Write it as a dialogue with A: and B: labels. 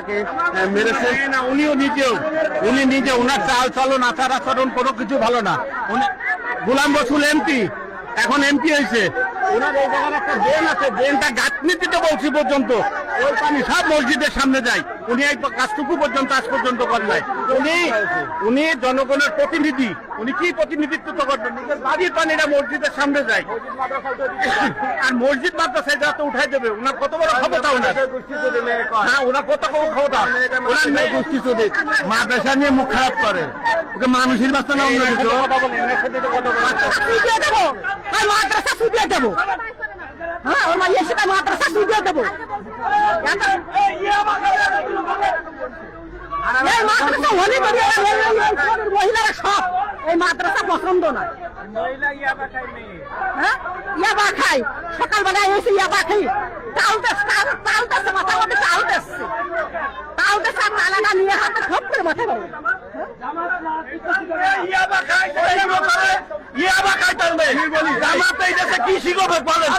A: তাকে মেরেছে না। উনি নিজে ওনার চাল চলন আচার আচরণ কোনো কিছু ভালো না। গোলাম রসুল এমপি, এখন এমপি হয়েছে। ওনার এই জায়গার একটা ড্রেন আছে, ড্রেনটা গাঁথনি দিতে বলছি পর্যন্ত ওই পানি সব মসজিদের সামনে যায়। উনি এই কাজটুকু পর্যন্ত আজ পর্যন্ত করেন নাই। উনি জনগণের প্রতিনিধি, উনি কি প্রতিনিধিত্ব করবেন? নিজের বাড়ির পানিটা মসজিদের সামনে যায়, আর মসজিদ মাদ্রাসায় যা তো উঠাই দেবে। ওনার কত বড় ক্ষমতা, হ্যাঁ ওনার কত বড় ক্ষমতা। ওনার মেয়ে গোষ্ঠী চলে মাদ্রাসা নিয়ে মুখ খারাপ করে, ওকে মানুষের বাচ্চা না অন্য কিছু মাদ্রাসা সুবিধা দেবো। হ্যাঁ ওর মাঝে সেটা মাদ্রাসা সুবিধা দেবো। মহিলারা সব এই মাদ্রাসা পছন্দ নয়। ইয়াবা খাই, সকালবেলায় এসে ইয়াবা খাই, তালতেছে মাথা মধ্যে তালতেছে আর তালাটা নিয়ে হাতে খপ করে মাথা পাবো। কি শিখবে বলেন?